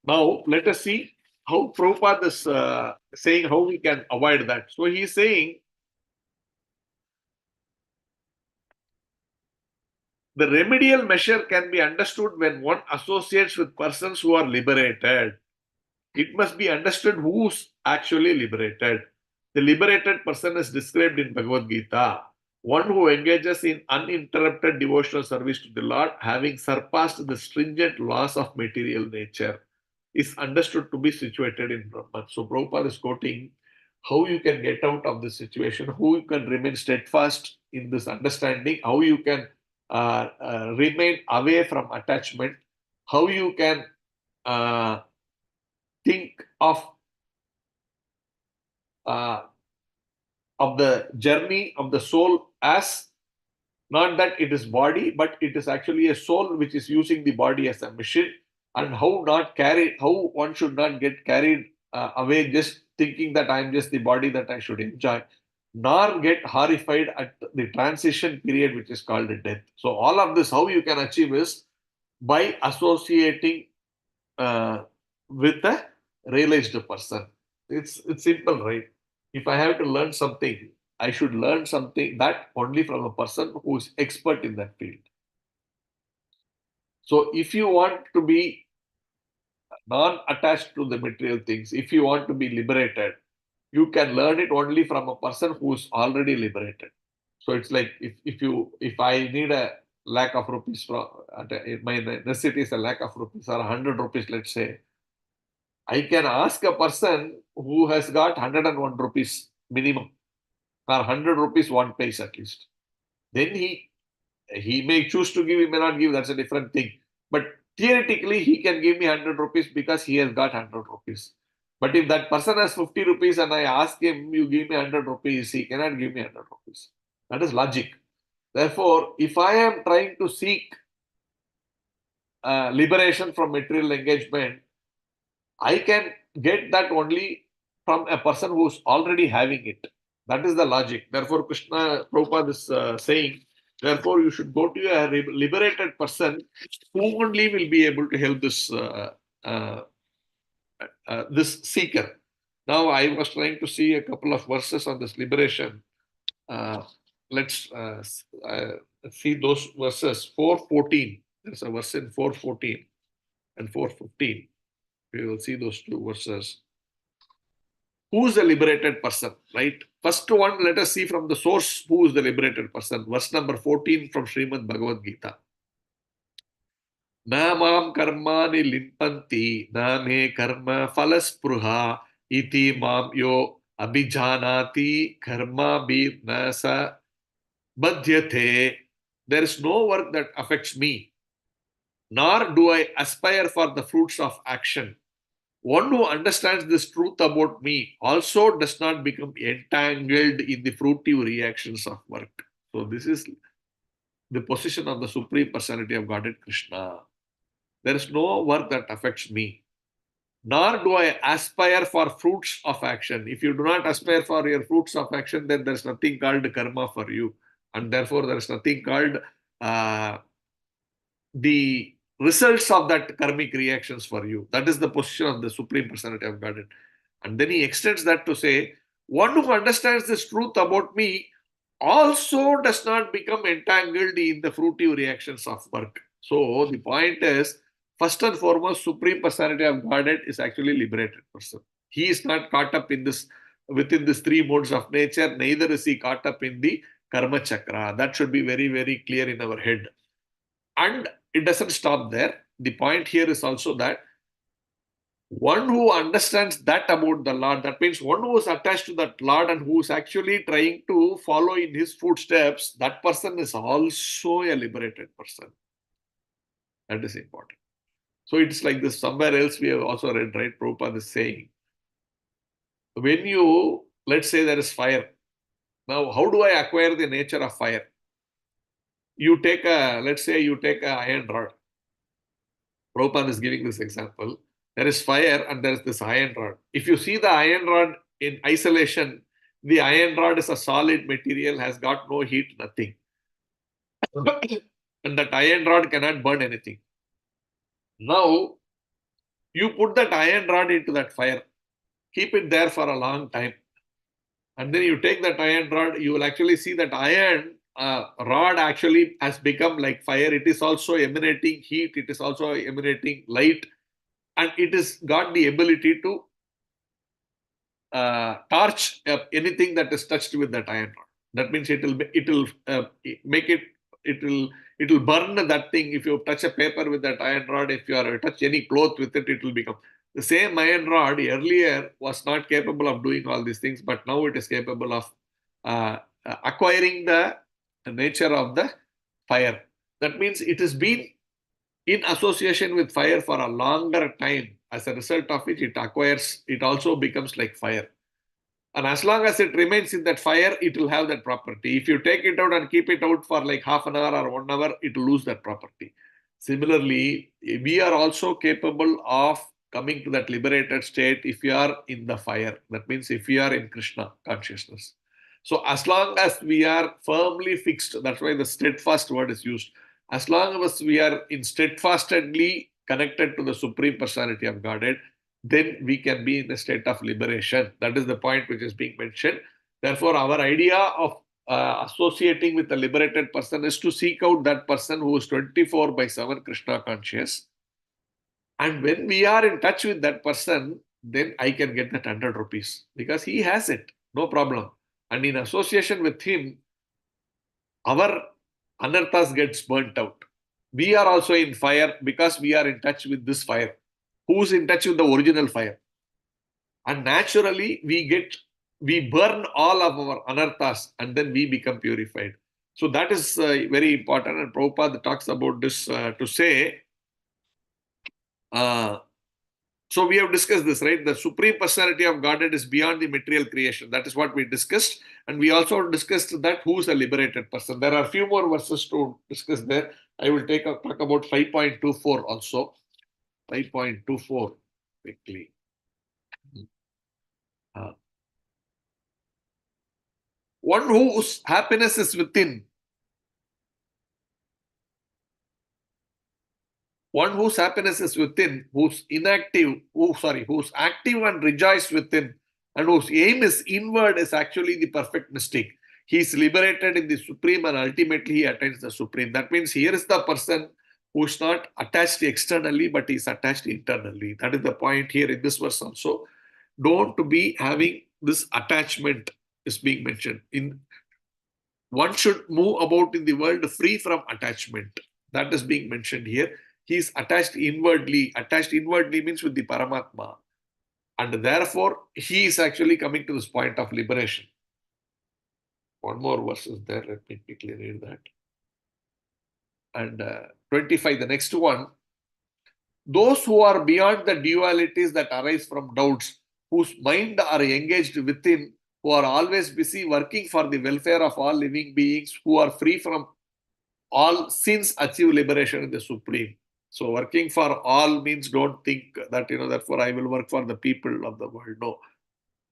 Now, let us see how Prabhupada is saying how we can avoid that. So, he is saying the remedial measure can be understood when one associates with persons who are liberated. It must be understood who's actually liberated. The liberated person is described in Bhagavad Gita. One who engages in uninterrupted devotional service to the Lord, having surpassed the stringent laws of material nature, is understood to be situated in Brahman. So Prabhupada is quoting how you can get out of this situation, how you can remain steadfast in this understanding, how you can remain away from attachment, how you can think uh, of the journey of the soul as not that it is body, but it is actually a soul which is using the body as a machine, and how one should not get carried away just thinking that I am just the body that I should enjoy, nor get horrified at the transition period which is called death. So all of this, how you can achieve is by associating with a realized person. It's simple, right? If I have to learn something, I should learn something that only from a person who is expert in that field. So if you want to be non-attached to the material things, if you want to be liberated, you can learn it only from a person who's already liberated. So it's like if I need a lakh of rupees from my necessity is a lakh of rupees or 100 rupees, let's say, I can ask a person who has got 101 rupees minimum or 100 rupees one paise at least. Then he may choose to give, he may not give, that's a different thing. But theoretically, he can give me 100 rupees because he has got 100 rupees. But if that person has 50 rupees and I ask him, you give me 100 rupees, he cannot give me 100 rupees. That is logic. Therefore, if I am trying to seek liberation from material engagement, I can get that only from a person who's already having it. That is the logic. Therefore, Krishna Prabhupada is saying, therefore, you should go to a liberated person who only will be able to help uh, this seeker. Now, I was trying to see a couple of verses on this liberation. Uh, let's see those verses. 4:14. There's a verse in 4:14 and 4:15. We will see those two verses. Who is the liberated person, right? First one, let us see from the source who is the liberated person. Verse number 14 from Srimad Bhagavad Gita. Na mam karmani limpanti, na me karma phalasprudha, iti mam yo abhijanati karma bhi nasa badhyate. There is no work that affects me, nor do I aspire for the fruits of action. One who understands this truth about me also does not become entangled in the fruitive reactions of work. So, this is the position of the Supreme Personality of Godhead Krishna. There is no work that affects me, nor do I aspire for fruits of action. If you do not aspire for your fruits of action, then there is nothing called karma for you. And therefore, there is nothing called the results of that karmic reactions for you. That is the position of the Supreme Personality of Godhead. And then he extends that to say, one who understands this truth about me also does not become entangled in the fruitive reactions of work. So the point is, first and foremost, Supreme Personality of Godhead is actually liberated person. He is not caught up in this within these three modes of nature, neither is he caught up in the karma chakra. That should be very, very clear in our head. And it doesn't stop there. The point here is also that one who understands that about the Lord, that means one who is attached to that Lord and who is actually trying to follow in his footsteps, that person is also a liberated person. That is important. So it's like this. Somewhere else we have also read, right? Prabhupada is saying, when you, let's say there is fire. Now, how do I acquire the nature of fire? You take let's say you take an iron rod. Prabhupada is giving this example. There is fire and there is this iron rod. If you see the iron rod in isolation, the iron rod is a solid material, has got no heat, nothing. And that iron rod cannot burn anything. Now, you put that iron rod into that fire, keep it there for a long time. And then you take that iron rod, you will actually see that iron rod actually has become like fire. It is also emanating heat, it is also emanating light, and it has got the ability to torch anything that is touched with that iron rod. That means it will make it it will burn that thing. If you touch a paper with that iron rod, if you are touch any cloth with it, it will become the same iron rod. Earlier was not capable of doing all these things, but now it is capable of acquiring the nature of the fire. That means it has been in association with fire for a longer time. As a result of which it acquires, it also becomes like fire. And as long as it remains in that fire, it will have that property. If you take it out and keep it out for like half an hour or 1 hour, it will lose that property. Similarly, we are also capable of coming to that liberated state if you are in the fire. That means if you are in Krishna consciousness. So as long as we are firmly fixed, that's why the steadfast word is used. As long as we are in steadfastly connected to the Supreme Personality of Godhead, then we can be in a state of liberation. That is the point which is being mentioned. Therefore, our idea of associating with a liberated person is to seek out that person who is 24/7 Krishna conscious. And when we are in touch with that person, then I can get that 100 rupees because he has it, no problem. And in association with him, our anarthas gets burnt out. We are also in fire because we are in touch with this fire. Who's in touch with the original fire? And naturally, we burn all of our anarthas and then we become purified. So that is very important. And Prabhupada talks about this to say, uh, so we have discussed this, right? The Supreme Personality of Godhead is beyond the material creation. That is what we discussed. And we also discussed that who is a liberated person. There are a few more verses to discuss there. I will talk about 5.24 also. 5.24 quickly. Uh, one whose happiness is within, one whose happiness is within, who's active and rejoice within, and whose aim is inward is actually the perfect mystic. He is liberated in the Supreme and ultimately he attains the Supreme. That means here is the person who is not attached externally, but is attached internally. That is the point here in this verse also. Don't be having this attachment is being mentioned. One should move about in the world free from attachment. That is being mentioned here. He is attached inwardly. Attached inwardly means with the Paramatma. And therefore, he is actually coming to this point of liberation. One more verse is there. Let me quickly read that. And 25, the next one. Those who are beyond the dualities that arise from doubts, whose mind are engaged within, who are always busy working for the welfare of all living beings, who are free from all sins, achieve liberation in the Supreme. So working for all means don't think that, therefore I will work for the people of the world. No,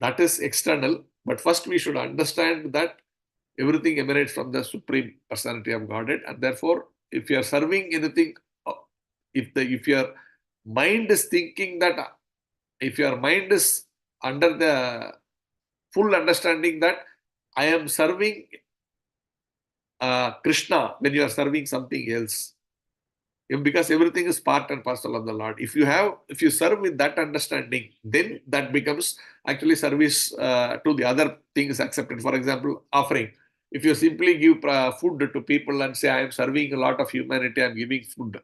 that is external. But first we should understand that everything emanates from the Supreme Personality of Godhead. And therefore, if you are serving anything, if your mind is thinking that, if your mind is under the full understanding that I am serving Krishna when you are serving something else, because everything is part and parcel of the Lord. If you serve with that understanding, then that becomes actually service to the other things accepted. For example, offering. If you simply give food to people and say, I am serving a lot of humanity, I am giving food,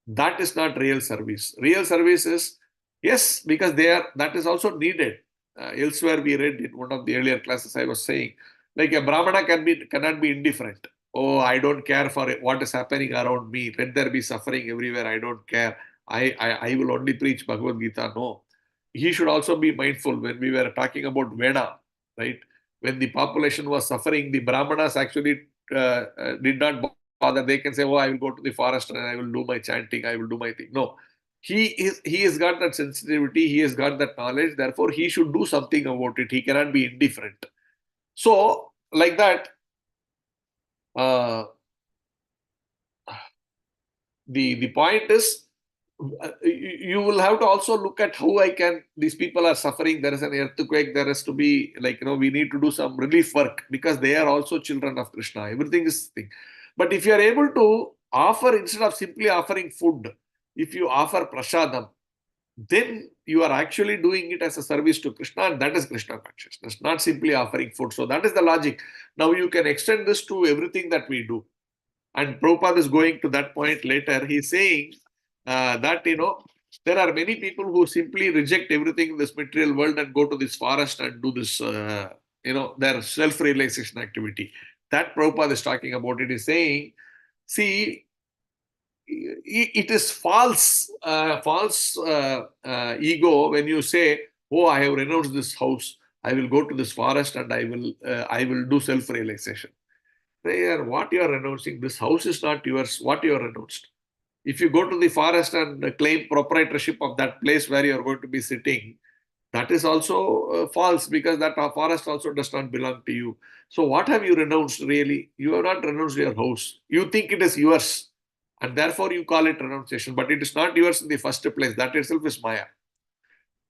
that is not real service. Real service is, yes, because that is also needed. Elsewhere we read in one of the earlier classes I was saying, like a Brahmana cannot be indifferent. Oh, I don't care for what is happening around me. Let there be suffering everywhere. I don't care. I will only preach Bhagavad Gita. No. He should also be mindful when we were talking about Veda, right? When the population was suffering, the Brahmanas actually did not bother. They can say, oh, I will go to the forest and I will do my chanting. I will do my thing. No. He has got that sensitivity. He has got that knowledge. Therefore, he should do something about it. He cannot be indifferent. So, like that, the point is, you will have to also look at how these people are suffering. There is an earthquake. There has to be we need to do some relief work because they are also children of Krishna. Everything is thing. But if you are able to offer, instead of simply offering food, if you offer prasadam, then you are actually doing it as a service to Krishna, and that is Krishna consciousness, not simply offering food. So that is the logic. Now you can extend this to everything that we do. And Prabhupada is going to that point later. He's saying that, there are many people who simply reject everything in this material world and go to this forest and do this, their self-realization activity. That Prabhupada is talking about. It is saying, see, it is false ego when you say, oh, I have renounced this house. I will go to this forest and I will do self-realization. Prayer, what you are renouncing, this house is not yours. What you are renounced. If you go to the forest and claim proprietorship of that place where you are going to be sitting, that is also false, because that forest also does not belong to you. So what have you renounced really? You have not renounced your house. You think it is yours, and therefore you call it renunciation, but it is not yours in the first place. That itself is Maya.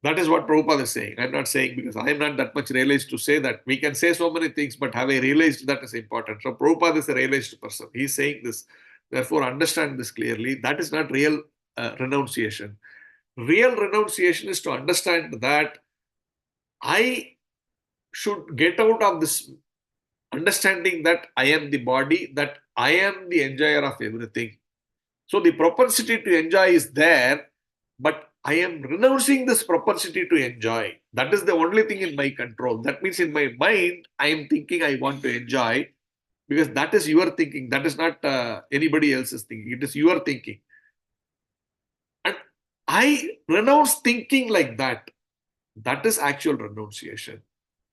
That is what Prabhupada is saying. I'm not saying because I am not that much realized to say that. We can say so many things, but have I realized that is important? So Prabhupada is a realized person. He's saying this. Therefore, understand this clearly. That is not real renunciation. Real renunciation is to understand that I should get out of this understanding that I am the body, that I am the enjoyer of everything. So the propensity to enjoy is there, but I am renouncing this propensity to enjoy. That is the only thing in my control. That means in my mind, I am thinking I want to enjoy because that is your thinking. That is not anybody else's thinking. It is your thinking. And I renounce thinking like that. That is actual renunciation.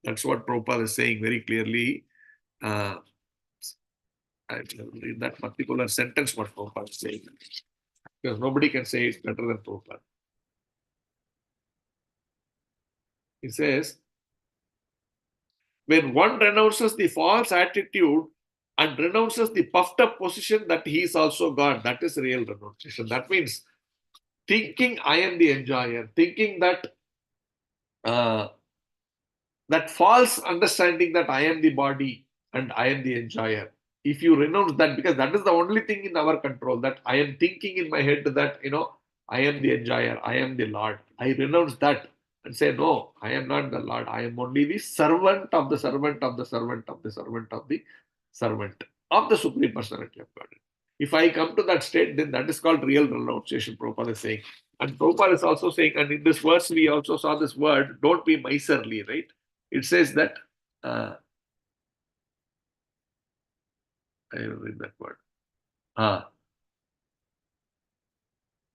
That's what Prabhupada is saying very clearly. Uh, I will read that particular sentence what Prabhupada is saying. Because nobody can say it better than Prabhupada. He says, when one renounces the false attitude and renounces the puffed up position that he is also God, that is real renunciation. That means thinking I am the enjoyer, thinking that uh, that false understanding that I am the body and I am the enjoyer. If you renounce that, because that is the only thing in our control, that I am thinking in my head that, I am the enjoyer, I am the Lord. I renounce that and say, no, I am not the Lord. I am only the servant of the servant of the servant of the servant of the servant of the Supreme Personality of God. If I come to that state, then that is called real renunciation, Prabhupada is saying. And Prabhupada is also saying, and in this verse, we also saw this word, don't be miserly, right? It says that, I will read that word.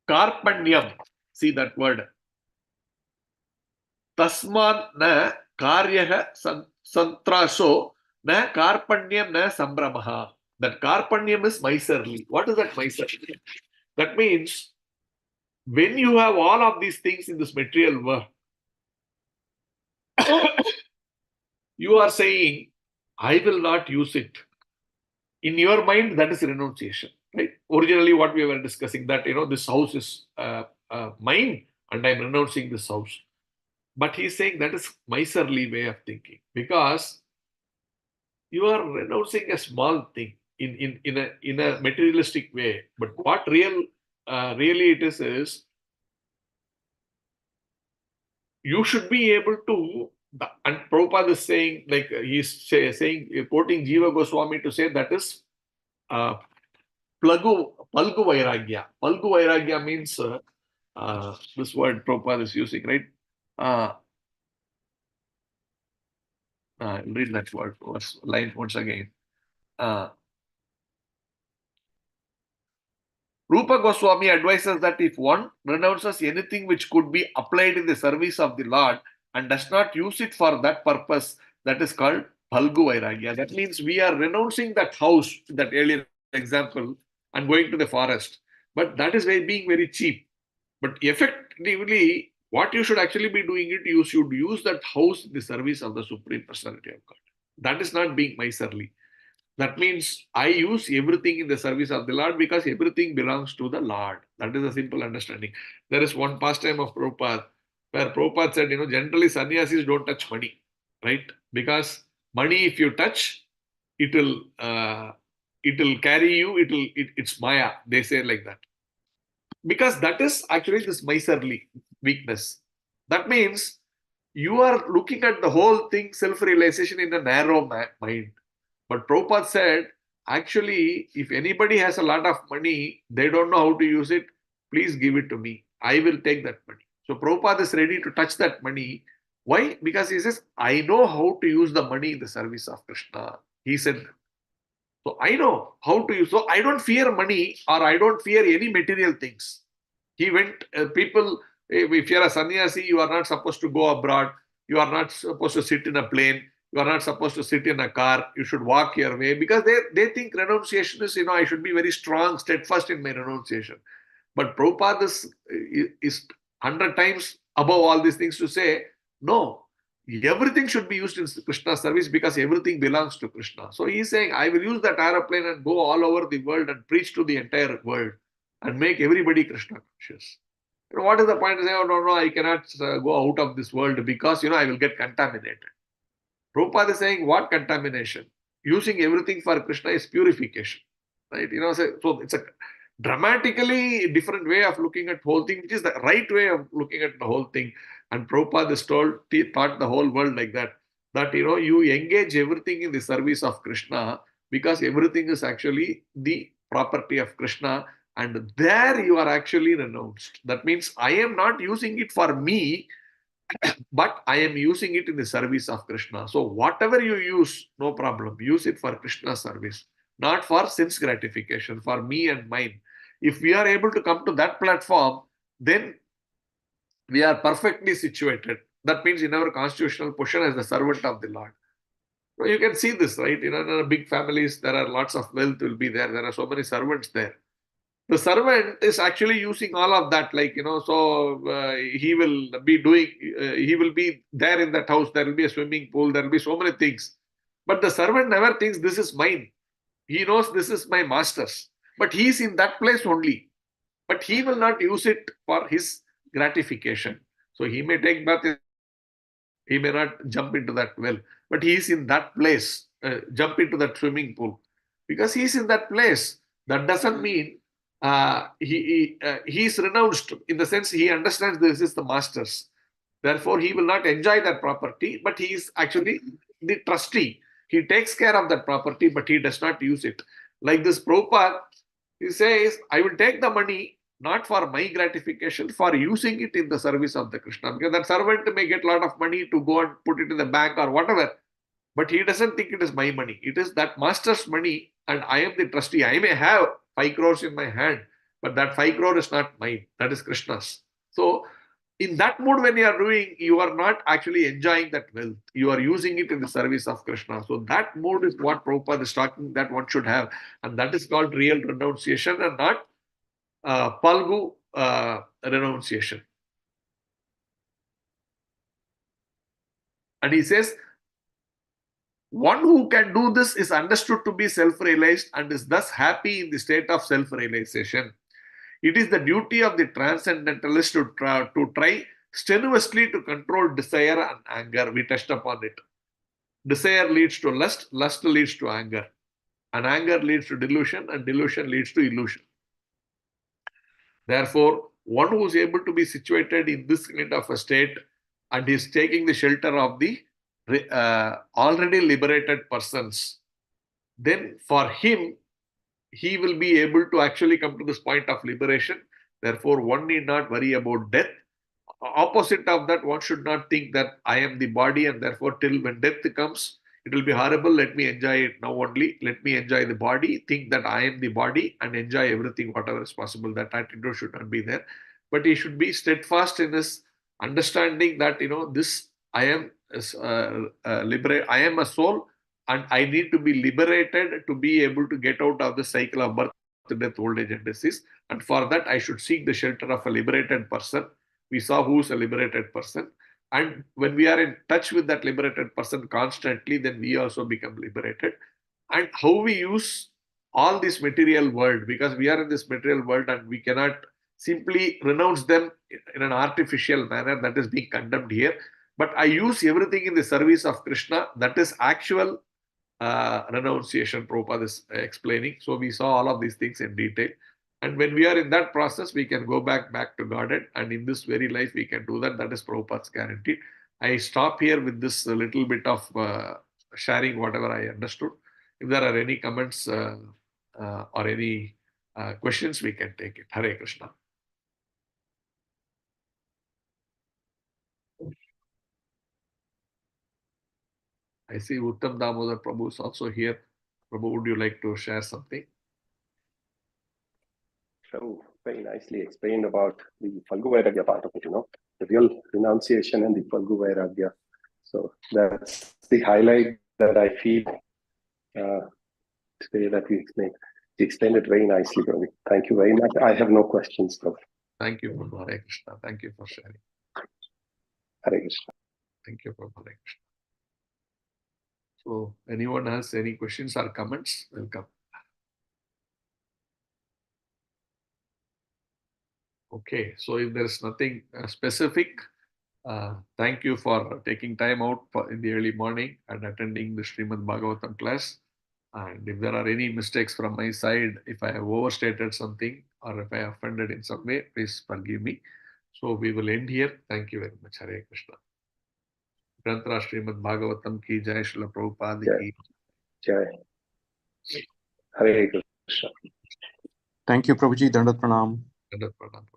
Karpanyam. See that word. Tasman na karyaha santraso na karpanyam na sambramaha. That karpanyam is miserly. What is that miserly? That means when you have all of these things in this material world, you are saying, I will not use it. In your mind, that is renunciation, right? Originally, what we were discussing, that, this house is mine and I'm renouncing this house. But he's saying that is miserly way of thinking because you are renouncing a small thing in a materialistic way. But what really it is you should be able to, and Prabhupada is saying, like he's saying, quoting Jiva Goswami to say that is Palgu Vairagya. Palgu Vairagya means this word Prabhupada is using, right? Read that word, line once again. Rupa Goswami advises that if one renounces anything which could be applied in the service of the Lord and does not use it for that purpose, that is called Palgu Vairagya. That means we are renouncing that house, that earlier example, and going to the forest. But that is being very cheap. But effectively, what you should actually be doing it, you should use that house in the service of the Supreme Personality of God. That is not being miserly. That means I use everything in the service of the Lord because everything belongs to the Lord. That is a simple understanding. There is one pastime of Prabhupada where Prabhupada said, generally sannyasis don't touch money, right? Because money, if you touch, it will carry you. It's Maya. They say like that. Because that is actually this miserly weakness. That means you are looking at the whole thing, self-realization in a narrow mind. But Prabhupada said, actually, if anybody has a lot of money, they don't know how to use it, please give it to me. I will take that money. So Prabhupada is ready to touch that money. Why? Because he says, I know how to use the money in the service of Krishna. He said, so I know how to use. So I don't fear money or I don't fear any material things. He went, people, if you're a sannyasi, you are not supposed to go abroad. You are not supposed to sit in a plane. You are not supposed to sit in a car. You should walk your way because they think renunciation is, I should be very strong, steadfast in my renunciation. But Prabhupada is 100 times above all these things to say, no, everything should be used in Krishna's service because everything belongs to Krishna. So he's saying, I will use that aeroplane and go all over the world and preach to the entire world and make everybody Krishna conscious. What is the point to say, oh, no, I cannot go out of this world because, I will get contaminated. Prabhupada is saying, what contamination? Using everything for Krishna is purification. Right? So it's a dramatically different way of looking at the whole thing, which is the right way of looking at the whole thing. And Prabhupada is taught the whole world like that. That, you engage everything in the service of Krishna because everything is actually the property of Krishna. And there you are actually renounced. That means I am not using it for me, but I am using it in the service of Krishna. So whatever you use, no problem. Use it for Krishna's service, not for sense gratification, for me and mine. If we are able to come to that platform, then we are perfectly situated. That means in our constitutional position as the servant of the Lord. So you can see this, right? In big families, there are lots of wealth will be there. There are so many servants there. The servant is actually using all of that, he will be doing, he will be there in that house. There will be a swimming pool. There will be so many things. But the servant never thinks this is mine. He knows this is my master's. But he is in that place only. But he will not use it for his gratification. So he may take bath, he may not jump into that well, but he is in that place, jump into that swimming pool. Because he is in that place, that doesn't mean he is renounced, in the sense he understands this is the master's. Therefore, he will not enjoy that property, but he is actually the trustee. He takes care of that property, but he does not use it. Like this Prabhupada, he says, I will take the money not for my gratification, for using it in the service of the Krishna. Because that servant may get a lot of money to go and put it in the bank or whatever, but he doesn't think it is my money. It is that master's money, and I am the trustee. I may have 5 crores in my hand, but that 5 crore is not mine. That is Krishna's. So, in that mood, when you are doing, you are not actually enjoying that wealth. You are using it in the service of Krishna. So, that mood is what Prabhupada is talking that one should have. And that is called real renunciation and not Palgu renunciation. And he says, one who can do this is understood to be self-realized and is thus happy in the state of self-realization. It is the duty of the transcendentalist to try strenuously to control desire and anger. We touched upon it. Desire leads to lust, lust leads to anger, and anger leads to delusion, and delusion leads to illusion. Therefore, one who is able to be situated in this kind of a state and is taking the shelter of the already liberated persons, then for him, he will be able to actually come to this point of liberation. Therefore, one need not worry about death. Opposite of that, one should not think that I am the body and therefore till when death comes, it will be horrible. Let me enjoy it now only. Let me enjoy the body. Think that I am the body and enjoy everything, whatever is possible. That attitude should not be there. But he should be steadfast in his understanding that, this I am I am a soul and I need to be liberated to be able to get out of the cycle of birth, death, old age, and disease. And for that, I should seek the shelter of a liberated person. We saw who is a liberated person. And when we are in touch with that liberated person constantly, then we also become liberated. And how we use all this material world, because we are in this material world and we cannot simply renounce them in an artificial manner that is being condemned here. But I use everything in the service of Krishna. That is actual renunciation, Prabhupada is explaining. So we saw all of these things in detail. And when we are in that process, we can go back to Godhead. And in this very life, we can do that. That is Prabhupada's guarantee. I stop here with this little bit of sharing whatever I understood. If there are any comments or any questions, we can take it. Hare Krishna. I see Uttam Damodar Prabhu is also here. Prabhu, would you like to share something? So very nicely explained about the Falgu Vairagya part of it, the real renunciation and the Falgu Vairagya. So that's the highlight that I feel today that we explained. You explained it very nicely, Prabhu. Thank you very much. I have no questions, Prabhu. Thank you, Prabhu. Hare Krishna. Thank you for sharing. Hare Krishna. Thank you, Prabhu. Hare Krishna. So, anyone has any questions or comments? Welcome. Okay, so if there is nothing specific, thank you for taking time out in the early morning and attending the Srimad Bhagavatam class. And if there are any mistakes from my side, if I have overstated something or if I offended in some way, please forgive me. So we will end here. Thank you very much. Hare Krishna. Granthra Srimad Bhagavatam ki jai, Srila Prabhupada Jai. ki Jai. Hare Krishna. Thank you, Prabhuji. Dandat Pranam. jai.